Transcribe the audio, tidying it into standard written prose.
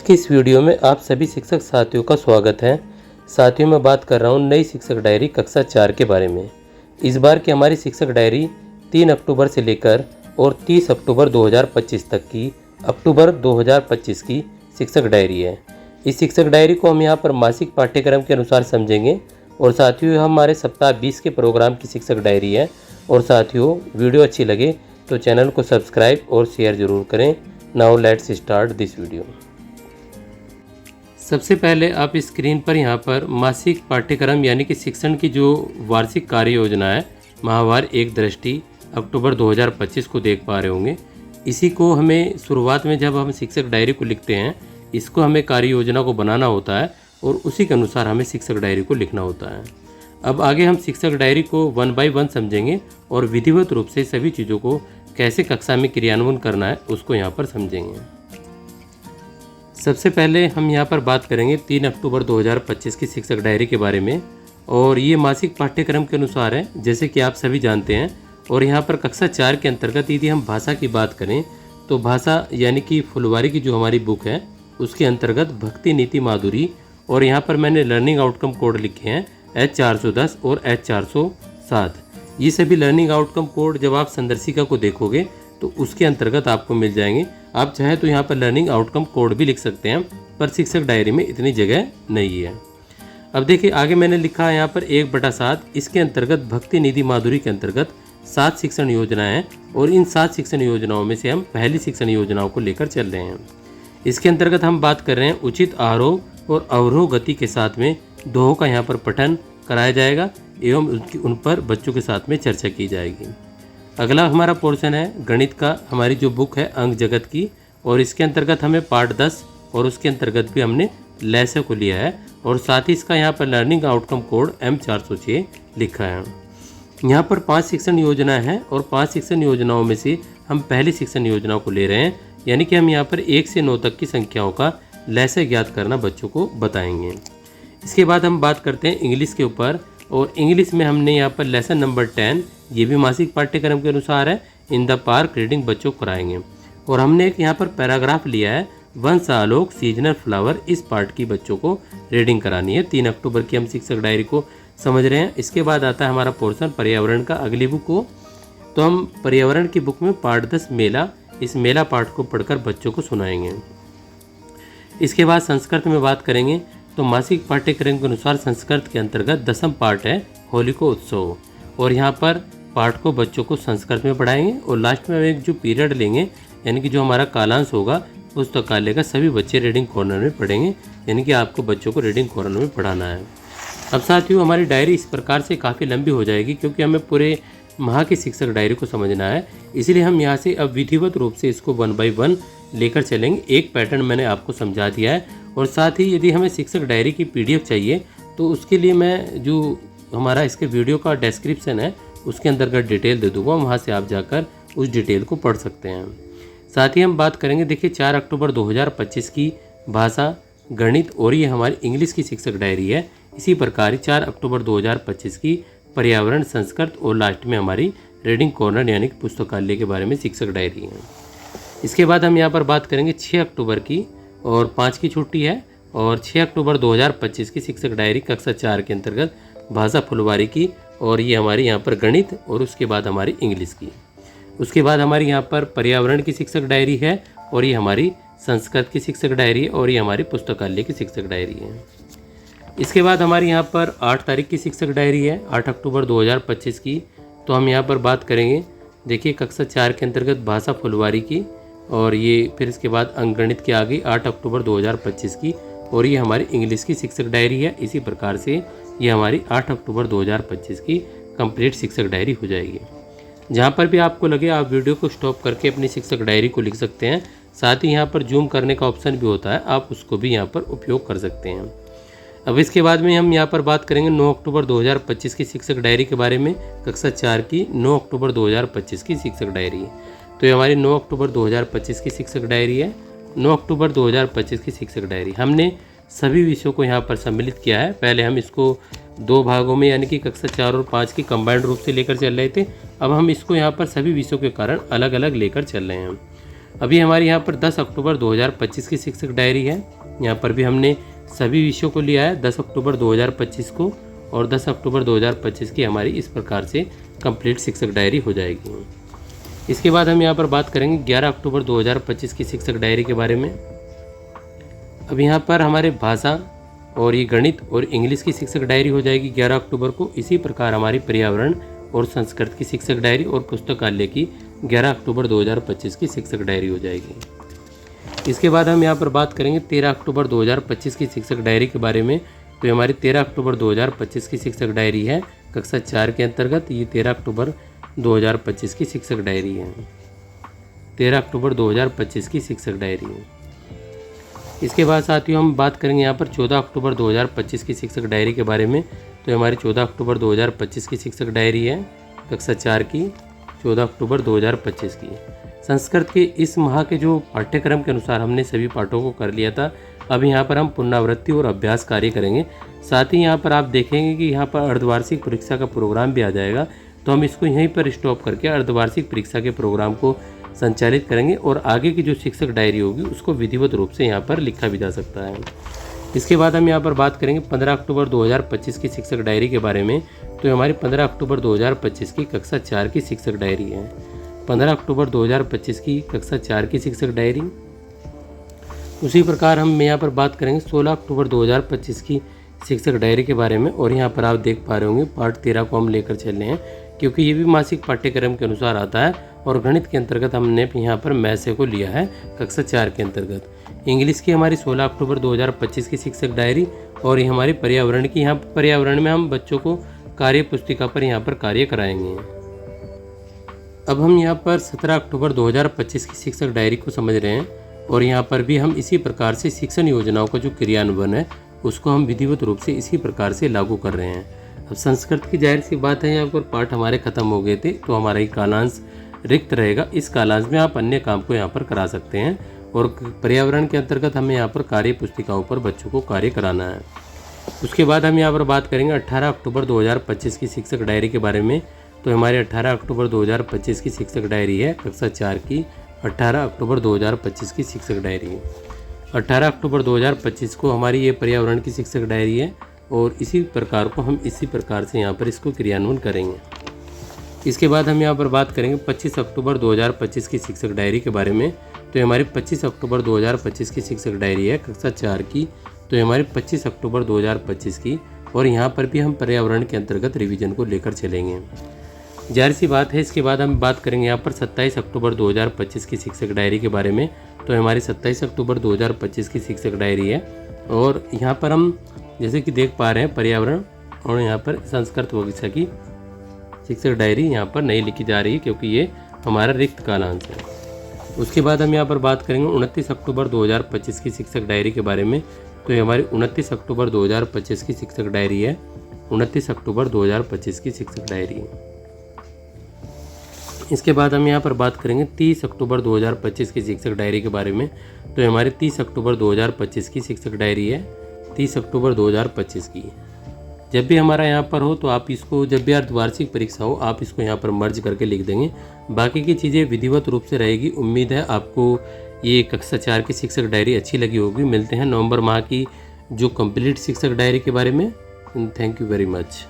की इस वीडियो में आप सभी शिक्षक साथियों का स्वागत है। साथियों, मैं बात कर रहा हूँ नई शिक्षक डायरी कक्षा 4 के बारे में। इस बार की हमारी शिक्षक डायरी 3 अक्टूबर से लेकर और 30 अक्टूबर 2025 तक की अक्टूबर 2025 की शिक्षक डायरी है। इस शिक्षक डायरी को हम यहाँ पर मासिक पाठ्यक्रम के अनुसार समझेंगे। और साथियों, हमारे सप्ताह 20 के प्रोग्राम की शिक्षक डायरी है। और साथियों, वीडियो अच्छी लगे तो चैनल को सब्सक्राइब और शेयर ज़रूर करें। Now let's start this video. सबसे पहले आप स्क्रीन पर यहाँ पर मासिक पाठ्यक्रम यानी कि शिक्षण की जो वार्षिक कार्य योजना है माहवार एक दृष्टि अक्टूबर 2025 को देख पा रहे होंगे। इसी को हमें शुरुआत में जब हम शिक्षक डायरी को लिखते हैं, इसको हमें कार्य योजना को बनाना होता है और उसी के अनुसार हमें शिक्षक डायरी को लिखना होता है। अब आगे हम शिक्षक डायरी को 1 बाय 1 समझेंगे और विधिवत रूप से सभी चीज़ों को कैसे कक्षा में क्रियान्वयन करना है उसको यहाँ पर समझेंगे। सबसे पहले हम यहाँ पर बात करेंगे 3 अक्टूबर 2025 की शिक्षक डायरी के बारे में। और ये मासिक पाठ्यक्रम के अनुसार है, जैसे कि आप सभी जानते हैं। और यहाँ पर कक्षा 4 के अंतर्गत यदि हम भाषा की बात करें तो भाषा यानी कि फुलवारी की जो हमारी बुक है उसके अंतर्गत भक्ति नीति माधुरी। और यहाँ पर मैंने लर्निंग आउटकम कोड लिखे हैं H410 और H407। ये सभी लर्निंग आउटकम कोड जब आप संदर्शिका को देखोगे तो उसके अंतर्गत आपको मिल जाएंगे। आप चाहे तो यहाँ पर लर्निंग आउटकम कोड भी लिख सकते हैं, पर शिक्षक डायरी में इतनी जगह नहीं है। अब देखिए आगे मैंने लिखा है यहाँ पर 1/7। इसके अंतर्गत भक्ति निधि माधुरी के अंतर्गत 7 शिक्षण योजनाएं हैं और इन 7 शिक्षण योजनाओं में से हम पहली शिक्षण योजनाओं को लेकर चल रहे हैं। इसके अंतर्गत हम बात कर रहे हैं उचित आरोह और अवरोह गति के साथ में दोहों का यहाँ पर पठन कराया जाएगा एवं उन पर बच्चों के साथ में चर्चा की जाएगी। अगला हमारा पोर्शन है गणित का, हमारी जो बुक है अंक जगत की। और इसके अंतर्गत हमें पार्ट 10 और उसके अंतर्गत भी हमने लैसे को लिया है और साथ ही इसका यहाँ पर लर्निंग आउटकम कोड M406 लिखा है। यहाँ पर 5 शिक्षण योजना है और 5 शिक्षण योजनाओं में से हम पहली शिक्षण योजना को ले रहे हैं, यानी कि हम यहाँ पर 1 से 9 तक की संख्याओं का लैसे ज्ञात करना बच्चों को बताएंगे। इसके बाद हम बात करते हैं इंग्लिश के ऊपर। और इंग्लिश में हमने यहाँ पर लेसन नंबर 10, ये भी मासिक पाठ्यक्रम के अनुसार है, इन द पार्क रीडिंग बच्चों को कराएंगे। और हमने एक यहाँ पर पैराग्राफ लिया है वंश आलोक सीजनल फ्लावर। इस पार्ट की बच्चों को रीडिंग करानी है। 3 अक्टूबर की हम शिक्षक डायरी को समझ रहे हैं। इसके बाद आता है हमारा पोर्शन पर्यावरण का। अगली बुक को तो हम पर्यावरण की बुक में पार्ट 10 मेला, इस मेला पाठ को पढ़कर बच्चों को सुनाएंगे। इसके बाद संस्कृत में बात करेंगे तो मासिक पाठ्यक्रम के अनुसार संस्कृत के अंतर्गत 10वां पाठ है होलिका उत्सव। और यहाँ पर पाठ को बच्चों को संस्कृत में पढ़ाएंगे और लास्ट में एक जो पीरियड लेंगे यानी कि जो हमारा कालांश होगा पुस्तकालय का सभी बच्चे रीडिंग कॉर्नर में पढ़ेंगे, यानी कि आपको बच्चों को रीडिंग कॉर्नर में पढ़ाना है। अब साथियों, हमारी डायरी इस प्रकार से काफ़ी लंबी हो जाएगी क्योंकि हमें पूरे माह की शिक्षक डायरी को समझना है। इसलिए हम यहाँ से अब विधिवत रूप से इसको 1 बाय 1 लेकर चलेंगे। एक पैटर्न मैंने आपको समझा दिया है। और साथ ही यदि हमें शिक्षक डायरी की PDF चाहिए तो उसके लिए मैं जो हमारा इसके वीडियो का डिस्क्रिप्शन है उसके अंतर्गत डिटेल दे दूँगा, वहाँ से आप जाकर उस डिटेल को पढ़ सकते हैं। साथ ही हम बात करेंगे, देखिए 4 अक्टूबर 2025 की भाषा गणित और ये हमारी इंग्लिश की शिक्षक डायरी है। इसी प्रकार 4 अक्टूबर 2025 की पर्यावरण संस्कृत और लास्ट में हमारी रीडिंग कॉर्नर यानी कि पुस्तकालय के बारे में शिक्षक डायरी है। इसके बाद हम यहाँ पर बात करेंगे 6 अक्टूबर की, और 5 की छुट्टी है। और 6 अक्टूबर 2025 की शिक्षक डायरी कक्षा 4 के अंतर्गत भाषा फुलवारी की, और ये हमारी यहाँ पर गणित और उसके बाद हमारी इंग्लिश की। उसके बाद हमारी यहाँ पर पर्यावरण की शिक्षक डायरी है और ये हमारी संस्कृत की शिक्षक डायरी है और ये हमारी पुस्तकालय की शिक्षक डायरी है। इसके बाद हमारी यहाँ पर 8 तारीख की शिक्षक डायरी है 8 अक्टूबर 2025 की। तो हम यहाँ पर बात करेंगे, देखिए कक्षा 4 के अंतर्गत भाषा फुलवारी की, और ये फिर इसके बाद अंकगणित के आगे 8 अक्टूबर 2025 की, और ये हमारी इंग्लिश की शिक्षक डायरी है। इसी प्रकार से ये हमारी 8 अक्टूबर 2025 की कंप्लीट शिक्षक डायरी हो जाएगी। जहाँ पर भी आपको लगे आप वीडियो को स्टॉप करके अपनी शिक्षक डायरी को लिख सकते हैं। साथ ही यहाँ पर जूम करने का ऑप्शन भी होता है, आप उसको भी यहाँ पर उपयोग कर सकते हैं। अब इसके बाद में हम यहाँ पर बात करेंगे 9 अक्टूबर 2025 की शिक्षक डायरी के बारे में। कक्षा 4 की 9 अक्टूबर 2025 की शिक्षक डायरी। तो ये हमारी 9 अक्टूबर 2025 की शिक्षक डायरी है। 9 अक्टूबर 2025 की शिक्षक डायरी हमने सभी विषयों को यहाँ पर सम्मिलित किया है। पहले हम इसको 2 भागों में यानी कि कक्षा 4 और 5 की कंबाइंड रूप से लेकर चल रहे थे। अब हम इसको यहाँ पर सभी विषयों के कारण अलग अलग लेकर चल रहे हैं। अभी हमारी यहाँ पर 10 अक्टूबर 2025 की शिक्षक डायरी है। यहाँ पर भी हमने सभी विषयों को लिया है 10 अक्टूबर 2025 को, और 10 अक्टूबर 2025 की हमारी इस प्रकार से कंप्लीट शिक्षक डायरी हो जाएगी। इसके बाद हम यहाँ पर बात करेंगे 11 अक्टूबर 2025 की शिक्षक डायरी के बारे में। अब यहाँ पर हमारे भाषा और ये गणित और इंग्लिश की शिक्षक डायरी हो जाएगी 11 अक्टूबर को। इसी प्रकार हमारी पर्यावरण और संस्कृत की शिक्षक डायरी और पुस्तकालय की 11 अक्टूबर 2025 की शिक्षक डायरी हो जाएगी। इसके बाद हम यहाँ पर बात करेंगे 13 अक्टूबर 2025 की शिक्षक डायरी के बारे में। तो हमारी 13 अक्टूबर 2025 की शिक्षक डायरी है कक्षा 4 के अंतर्गत। ये 13 अक्टूबर 2025 की शिक्षक डायरी है, 13 अक्टूबर 2025 की शिक्षक डायरी है। इसके बाद साथियों हम बात करेंगे यहाँ पर 14 अक्टूबर 2025 की शिक्षक डायरी के बारे में। तो हमारी 14 अक्टूबर 2025 की शिक्षक डायरी है कक्षा 4 की, 14 अक्टूबर 2025 की। संस्कृत के इस माह के जो पाठ्यक्रम के अनुसार हमने सभी पाठों को कर लिया था। अब यहाँ पर हम पुनरावृत्ति और अभ्यास कार्य करेंगे। साथ ही यहाँ पर आप देखेंगे कि यहाँ पर अर्धवार्षिक परीक्षा का प्रोग्राम भी आ जाएगा। तो हम इसको यहीं पर स्टॉप करके अर्धवार्षिक परीक्षा के प्रोग्राम को संचालित करेंगे और आगे की जो शिक्षक डायरी होगी उसको विधिवत रूप से यहाँ पर लिखा भी जा सकता है। इसके बाद हम यहाँ पर बात करेंगे 15 अक्टूबर 2025 की शिक्षक डायरी के बारे में। तो हमारी 15 अक्टूबर 2025 की कक्षा 4 की शिक्षक डायरी है, 15 अक्टूबर 2025 की कक्षा 4 की शिक्षक डायरी। उसी प्रकार हम यहाँ पर बात करेंगे 16 अक्टूबर 2025 की शिक्षक डायरी के बारे में। और यहाँ पर आप देख पा रहे होंगे पार्ट 13 को हम लेकर चल रहे हैं, क्योंकि ये भी मासिक पाठ्यक्रम के अनुसार आता है। और गणित के अंतर्गत हमने यहाँ पर मैथ्स को लिया है कक्षा 4 के अंतर्गत। इंग्लिश की हमारी 16 अक्टूबर 2025 की शिक्षक डायरी। और ये हमारी पर्यावरण की, यहाँ पर्यावरण में हम बच्चों को कार्य पुस्तिका पर यहाँ पर कार्य कराएंगे। अब हम यहाँ पर 17 अक्टूबर 2025 की शिक्षक डायरी को समझ रहे हैं। और यहाँ पर भी हम इसी प्रकार से शिक्षण योजनाओं का जो क्रियान्वयन है उसको हम विधिवत रूप से इसी प्रकार से लागू कर रहे हैं। अब संस्कृत की जाहिर सी बात है, यहाँ पर पाठ हमारे खत्म हो गए थे तो हमारा ये कालांश रिक्त रहेगा। इस कालांश में आप अन्य काम को यहाँ पर करा सकते हैं। और पर्यावरण के अंतर्गत हमें यहाँ पर कार्य पुस्तिकाओं पर बच्चों को कार्य कराना है। उसके बाद हम यहाँ पर बात करेंगे 18 अक्टूबर 2025 की शिक्षक डायरी के बारे में। तो हमारे 18 अक्टूबर 2025 की शिक्षक डायरी है कक्षा 4 की, 18 अक्टूबर 2025 की शिक्षक डायरी। 18 अक्टूबर 2025 को हमारी ये पर्यावरण की शिक्षक डायरी है। और इसी प्रकार को हम इसी प्रकार से यहाँ पर इसको क्रियान्वयन करेंगे। इसके बाद हम यहाँ पर बात करेंगे 25 अक्टूबर 2025 की शिक्षक डायरी के बारे में। तो हमारी 25 अक्टूबर 2025 की शिक्षक डायरी है कक्षा 4 की। तो हमारी 25 अक्टूबर 2025 की। और यहाँ पर भी हम पर्यावरण के अंतर्गत रिवीजन को लेकर चलेंगे, जाहिर सी बात है। इसके बाद हम बात करेंगे यहाँ पर 27 अक्टूबर 2025 की शिक्षक डायरी के बारे में। तो हमारी 27 अक्टूबर 2025 की शिक्षक डायरी है। और यहाँ पर हम जैसे कि देख पा रहे हैं पर्यावरण और यहाँ पर संस्कृत विषय की शिक्षक डायरी यहाँ पर नहीं लिखी जा रही है, क्योंकि ये हमारा रिक्त कालांश है। उसके बाद हम यहाँ पर बात करेंगे 29 अक्टूबर 2025 की शिक्षक डायरी के बारे में। तो ये हमारी 29 अक्टूबर 2025 की शिक्षक डायरी है, 29 अक्टूबर 2025 की शिक्षक डायरी। इसके बाद हम यहाँ पर बात करेंगे 30 अक्टूबर 2025 की शिक्षक डायरी के बारे में। तो ये हमारी 30 अक्टूबर 2025 की शिक्षक डायरी है, 30 अक्टूबर 2025 की। जब भी हमारा यहाँ पर हो तो आप इसको, जब भी अर्धवार्षिक परीक्षा हो आप इसको यहाँ पर मर्ज करके लिख देंगे। बाकी की चीज़ें विधिवत रूप से रहेगी। उम्मीद है आपको ये कक्षा 4 की शिक्षक डायरी अच्छी लगी होगी। मिलते हैं नवंबर माह की जो कंप्लीट शिक्षक डायरी के बारे में। Thank you very much.